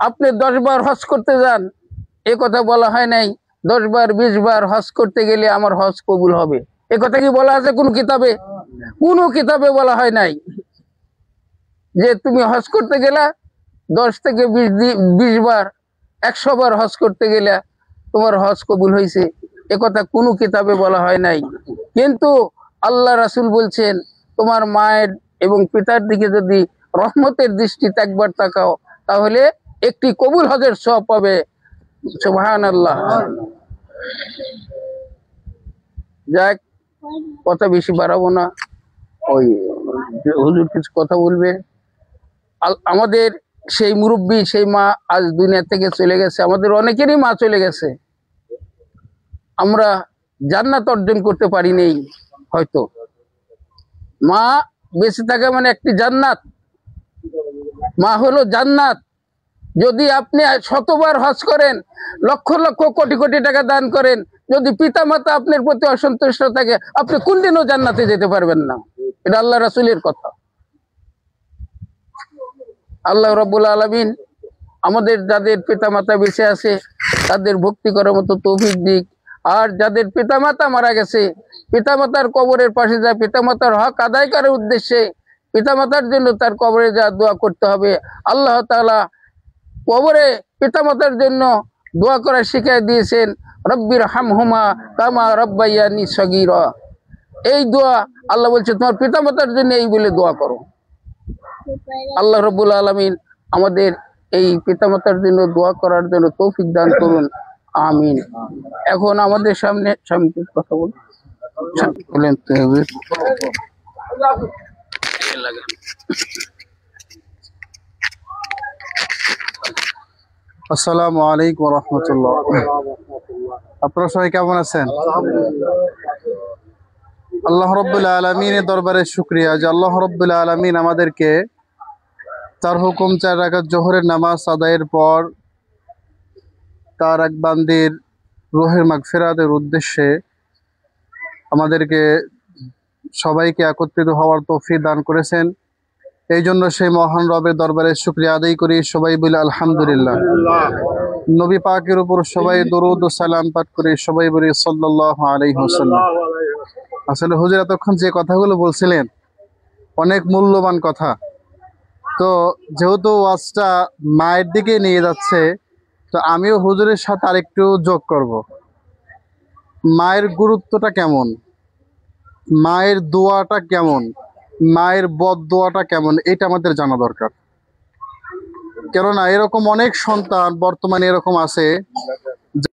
আপনি 10 বার হজ করতে যান, এ কথা বলা হয় নাই 10 বার 20 বার হজ করতে গেলে আমার হজ কবুল হবে। এ কথা কি বলা আছে কোন কিতাবে? কোনো কিতাবে বলা হয় নাই যে তুমি হজ করতে গেলা 10 থেকে 20 বার 100 বার হজ করতে গেলে তোমার হজ কবুল হয়েছে, এ কথা কোনো কিতাবে বলা হয় নাই। কিন্তু আল্লাহ রাসূল বলছেন, তোমার মায়ের এবং পিতার দিকে যদি রহমতের দৃষ্টিতে একবার তাকাও তাহলে একটি কবুল হজের সওয়াব পাবে। সুবহানাল্লাহ। যাক, কথা বেশি বাড়াবো না, ওই হুজুর কিছু কথা বলবে। আমাদের সেই মুরব্বী, সেই মা আজ দুনিয়া থেকে চলে গেছে। আমাদের অনেকেরই মা চলে গেছে। আমরা জান্নাত অর্জন করতে পারি নাই হয়তো। মা বেঁচে থাকা মানে একটি জান্নাত। মা হলো জান্নাত। যদি আপনি 100বার হজ করেন, লক্ষ লক্ষ কোটি কোটি টাকা দান করেন, যদি পিতা মাতা আপনার প্রতি অসন্তুষ্ট থাকে, আপনি কোনদিনও জান্নাতে যেতে পারবেন না। এটা আল্লাহ রাসূলের কথা। আল্লাহ রাব্বুল আলামিন আমাদের যাদের পিতা মাতা বেঁচে আছে তাদের ভক্তি করার মতো তৌফিক দিক। আর যাদের পিতা মাতা মারা গেছে, পিতা মাতার কবরের পাশে যা পিতা মাতার হক আদায় করার উদ্দেশ্যে পিতা মাতার জন্য তার কবরে যা দোয়া করতে হবে। আল্লাহ তাআলা কবরে পিতা মাতার জন্য দোয়া করা শিখিয়ে দিয়েছেন, রব্বির হামহুমা কামা রাব্বায়ানি সগীরা। এই দোয়া আল্লাহ বলছে তোমার পিতা মাতার জন্য এই বলে দোয়া করো। আল্লাহ রাব্বুল আলামিন আমাদের এই পিতামাতার জন্য দোয়া করার জন্য তৌফিক দান করুন, আমিন। এখন আমাদের সামনে কথা বলেন। আসসালামু আলাইকুম ওয়া রাহমাতুল্লাহ। আপনারা সবাই কেমন আছেন? আল্লাহ রাব্বুল আলামিনের দরবারে শুকরিয়া যে আল্লাহ রাব্বুল আলামিন আমাদেরকে তার হুকুম 4 রাকাত জোহরের নামাজ আদায়ের পর তার এক বান্দির রূহের মাগফিরাতের উদ্দেশ্যে আমাদেরকে সবাইকে একত্রিত হওয়ার তৌফিক দান করেছেন। এই জন্য সেই মহান রবের দরবারে শুকরিয়া আদায় করি। সবাই বলি আলহামদুলিল্লাহ। নবী পাকের উপর সবাই দরুদ ও সালাম পাঠ করি। সবাই বলি সাল্লাল্লাহু আলাইহি ওয়াসাল্লাম। আসলে হুজুর এতক্ষণ যে কথাগুলো বলছিলেন অনেক মূল্যবান কথা। তো যেহেতু ওয়াজটা মায়ের দিকে নিয়ে যাচ্ছে, তো আমিও হুজুরের সাথে আরেকটু যোগ করব। মায়ের গুরুত্বটা কেমন, মায়ের দোয়াটা কেমন, মায়ের বদদোয়াটা কেমন, এটা আমাদের জানা দরকার। কেননা এরকম অনেক সন্তান বর্তমানে এরকম আছে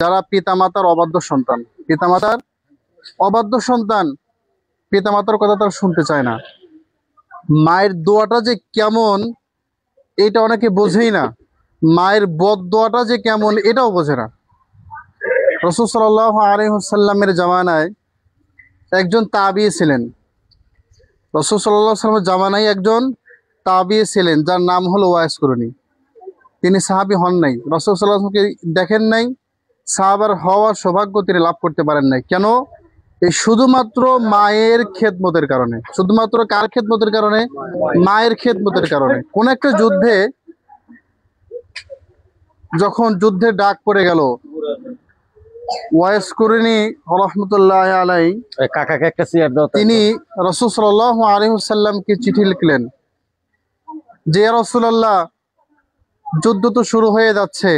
যারা পিতামাতার অবাধ্য সন্তান। পিতামাতার অবাধ্য সন্তান, পিতামাতার কথা তারা শুনতে চায় না। মায়ের দোয়াটা যে কেমন এটা অনেকে বোঝেই না। মায়ের বদদোয়াটা যে কেমন এটাও বোঝে না। রাসূল সাল্লাল্লাহু আলাইহি ওয়াসাল্লামের জামানায় একজন তাবিঈ ছিলেন। রাসূল সাল্লাল্লাহু আলাইহি ওয়াসাল্লামের জামানায় একজন তাবিঈ ছিলেন যার নাম হলো ওয়াইস কুরনি। তিনি সাহাবী হন নাই, রাসূল সাল্লাল্লাহু আলাইহি ওয়াসাল্লামকে দেখেন নাই, সাহাবার হওয়ার সৌভাগ্য তিনি লাভ করতে পারেন নাই। কেন? এই শুধুমাত্র মায়ের খেদমতের কারণে। শুধুমাত্র কার খেদমতের কারণে? মায়ের খেদমতের কারণে। কোন একটা যুদ্ধে যখন যুদ্ধে ডাক পড়ে গেল, ওয়াইস কুরনি রাহমাতুল্লাহি আলাইহি কাকাকে একটা চেয়ার দাও। তিনি রাসূল সাল্লাল্লাহু আলাইহি ওয়াসাল্লামকে চিঠি লিখলেন যে ইয়া রাসূলুল্লাহ, যুদ্ধ তো শুরু হয়ে যাচ্ছে,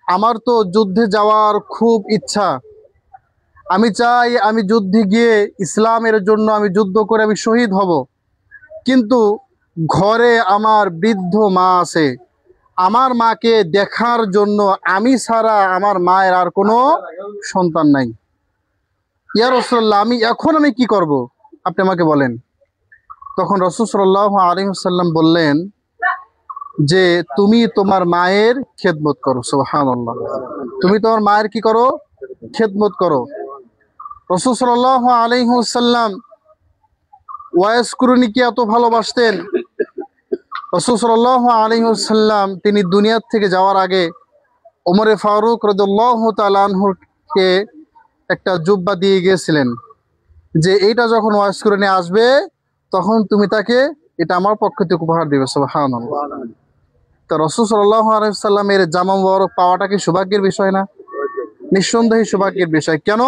আমার তো যুদ্ধে যাওয়ার খুব ইচ্ছা। আমি চাই আমি যুদ্ধে গিয়ে ইসলামের জন্য আমি যুদ্ধ করে আমি শহীদ হব, কিন্তু ঘরে আমার বৃদ্ধ মা আছে, আমার মাকে দেখার জন্য আমি ছাড়া আমার মায়ের আর কোনো সন্তান নাই। ইয়া রাসূলুল্লাহ, আমি কি করব, আপনি আমাকে বলেন। তখন রাসূল সাল্লাল্লাহু আলাইহি ওয়াসাল্লাম বললেন যে তুমি তোমার মায়ের খেদমত করো। সুবহানাল্লাহ। তুমি তোমার মায়ের কি করো? খেদমত করো। রাসূল সাল্লাল্লাহু আলাইহি ওয়াসাল্লাম ওয়াইস কুরনিকে এত ভালোবাসতেন। রাসূল সাল্লাল্লাহু আলাইহি ওয়াসাল্লাম তিনি দুনিয়া থেকে যাওয়ার আগে ওমরে ফারুক রাদিয়াল্লাহু তাআলা আনহুকে একটা জুব্বা দিয়ে গিয়েছিলেন যে এইটা যখন ওয়াইস কুরনি আসবে তখন তুমি তাকে এটা আমার পক্ষ থেকে উপহার দিবে। সুবহানাল্লাহ। তো রাসূল সাল্লাল্লাহু আলাইহি সাল্লামের জামা মুবারক পাওয়াটা কি সৌভাগ্যের বিষয় না? নিঃসন্দেহে সৌভাগ্যের বিষয়। কেন?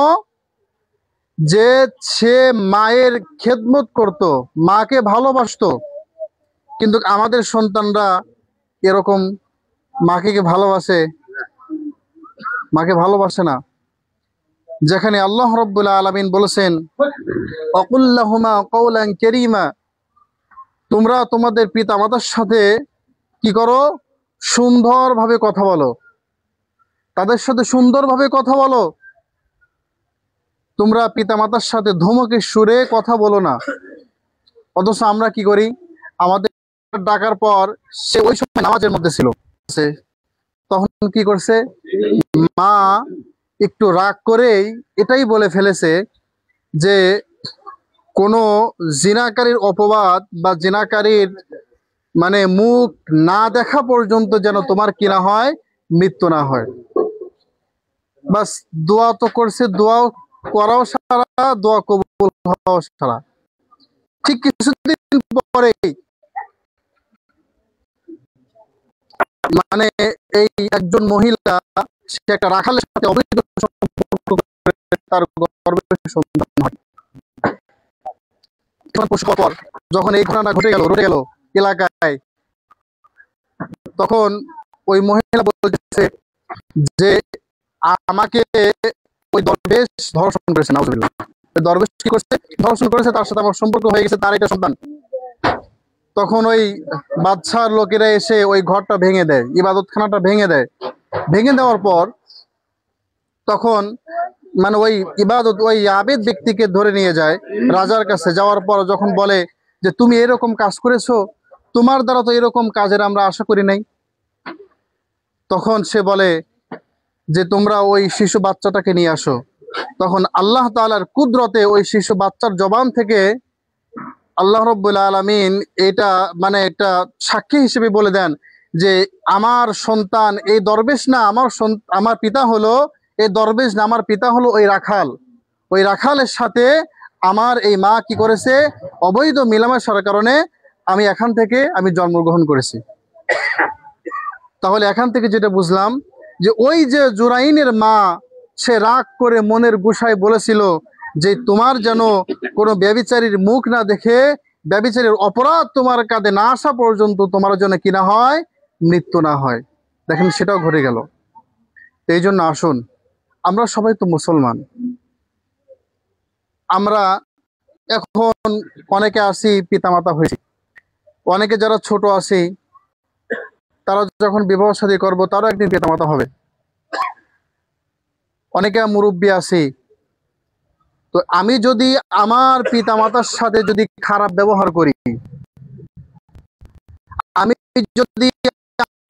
যে সে মায়ের খেদমত করত, মাকে ভালোবাসতো। কিন্তু আমাদের সন্তানরা এরকম মাকে কি ভালোবাসে? মাকে ভালোবাসে না। যেখানে আল্লাহ রাব্বুল আলামিন বলেছেন, ওয়াকুল লাহুমা কওলান কারীমা, তোমরা তোমাদের পিতামাতার সাথে কি করো? সুন্দরভাবে কথা বলো, তাদের সাথে সুন্দরভাবে কথা বলো। তোমরা পিতামাতার সাথে ধমকের সুরে কথা বলো না। অথচ আমরা কি করি? আমাদের ডাকার পর সে ওই সময় নামাজের মধ্যে ছিল, তখন কি করছে? মা একটু রাগ করেই এটাই বলে ফেলেছে যে কোনো জিনাকারীর অপবাদ বা জিনাকারীর মানে মুখ না দেখা পর্যন্ত যেন তোমার কি না হয়, মৃত্যু না হয়। বাস দোয়া তো করছে, দোয়াও করাও সারা, দোয়া কবুল হওয়াও সারা। ঠিক কিছুদিন পরে মানে এই একজন মহিলা, সে একটা রাখালের সাথে অবৈধ সম্পর্ক করে তার গর্ভে সন্তান হয়। পর যখন এই ঘটনা ঘটে গেল এলাকায়, তখন ওই মহিলা বলতেছে যে আমাকে ওই দরবেশ ধর্ষণ করেছে। নাউজুবিল্লাহ। দরবেশ কি করছে? ধর্ষণ করেছে, তার সাথে আমার সম্পর্ক হয়ে গেছে, তার একটা সন্তান। তখন ওই বাদশার লোকেরা এসে ওই ঘরটা ভেঙে দেয়, ইবাদতখানাটা ভেঙে দেয়। ভেঙে দেওয়ার পর তখন মানে ওই ওই আবেদ ব্যক্তিকে ধরে নিয়ে যায় রাজার কাছে। যাওয়ার পর যখন বলে যে তুমি এরকম কাজ করেছো, তোমার দ্বারা তো এরকম কাজের আমরা আশা করি নাই। তখন সে বলে যে তোমরা ওই শিশু বাচ্চাটাকে নিয়ে আসো। তখন আল্লাহ তাআলার কুদরতে ওই শিশু বাচ্চার জবান থেকে আল্লাহ রাব্বুল আলামিন এটা মানে একটা সাক্ষী হিসেবে বলে দেন যে আমার সন্তান এই দরবেশ না, আমার পিতা হলো এই দরবেশ না, আমার পিতা হলো ওই রাখাল। ওই রাখালের সাথে আমার এই মা কি করেছে? অবৈধ মেলামেশার কারণে আমি এখান থেকে জন্মগ্রহণ করেছি। তাহলে এখান থেকে যেটা বুঝলাম যে ওই যে জুরাইনের মা, সে রাগ করে মনের গুসায় বলেছিল যে তোমার যেন কোনো ব্যভিচারীর মুখ না দেখে, ব্যভিচারীর অপরাধ তোমার কাঁধে না আসা পর্যন্ত তোমার জন্য কি না হয়, মৃত্যু না হয়। দেখেন সেটাও ঘটে গেল। এই জন্য আসুন, আমরা সবাই তো মুসলমান। আমরা এখন অনেকে আসি পিতামাতা হয়েছি, অনেকে যারা ছোট আছি তারা যখন বিবাহ শাদী করবো তারও একদিন পিতামাতা হবে। অনেকে মুরব্বী আছি, তো আমি যদি আমার পিতামাতার সাথে যদি খারাপ ব্যবহার করি, আমি যদি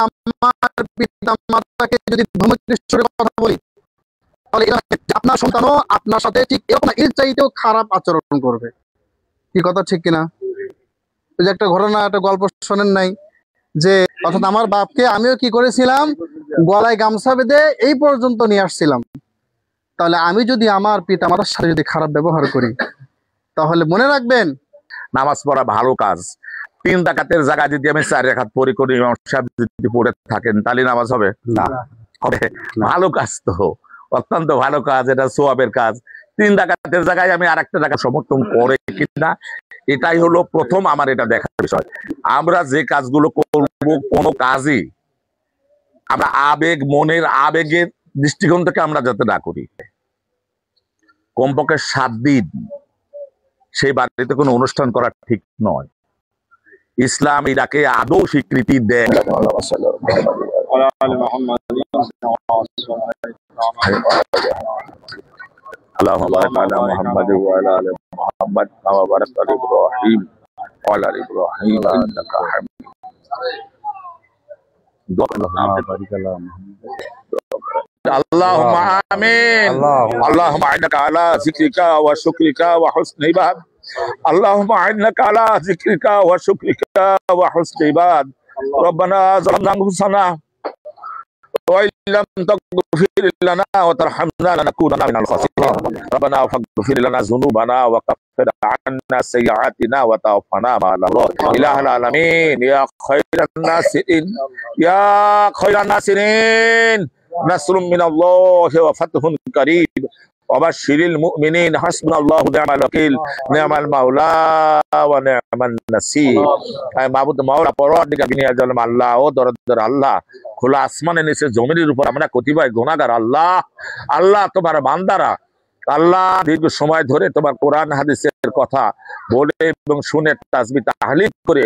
আমার পিতামাতাকে যদি ধমকের সুরে কথা বলি, তাহলে আপনার সন্তানও আপনার সাথে ঠিক এরকম এর চাইতেও খারাপ আচরণ করবে। কি কথা ঠিক কিনা? ওই যে একটা ঘটনা, একটা গল্প শোনেন নাই যে অর্থাৎ আমার বাপকে আমিও কি করেছিলাম, গলায় গামছা বেঁধে এই পর্যন্ত নিয়ে আসছিলাম। তাহলে আমি যদি আমার পিতামাতার সাথে যদি খারাপ ব্যবহার করি, তাহলে মনে রাখবেন নামাজ পড়া ভালো কাজ। 3 রাকাতের জায়গায় যদি আমি 4 রাকাত পড়ি করি, ইমাম সাহেব যদি পড়ে থাকেন, তাহলে নামাজ হবে না? হবে। ভালো কাজ তো, অত্যন্ত ভালো কাজ, এটা সোয়াবের কাজ। 3 রাকাতের জায়গায় আমি আরেকটা রাকাত সমর্থন করে কিনা, এটাই হলো প্রথম আমার এটা দেখার বিষয়। আমরা যে কাজগুলো করব, কোনো কাজই আমরা মনের আবেগের দৃষ্টিকোণ থেকে আমরা যাতে না করি। কমপক্ষে 7 দিন সেই বাড়িতে কোনো অনুষ্ঠান করা ঠিক নয়। ইসলাম এটাকে আদৌ স্বীকৃতি দেয়। اللهم بارك على محمد وعلى ال محمد كما باركت على ابراهيم وعلى ال ابراهيم انك حميد اللهم امين. اللهم انك على ذكرك وشكرك وحسن عباد. اللهم انك على ذكرك وشكرك وحسن عباد. ربنا ظلمنا انفسنا وإن لم تغفر لنا وترحمنا لنكونن من الخاسرين ربنا فاغفر لنا ذنوبنا وكفر عنا سيئاتنا وتوفنا مع الأبرار إله العالمين يا خير الناصرين يا خير الناصرين نصر من الله وفتح قريب وبشر المؤمنين حسبنا الله ونعم الوكيل نعم المولى ونعم النصير মাবুদ মাওলা পরওয়ারদিগার বিনিয়া জালাম আল্লাহ ও দরদের আল্লাহ খোলা আসমানের নিচে জমিনের উপর আমরা কতিপয় গুনাহগার আল্লাহ আল্লাহ তোমার বান্দারা আল্লাহ দীর্ঘ সময় ধরে তোমার কোরআন হাদিসের কথা বলে এবং শুনে তাসবিহ তাহলিল করে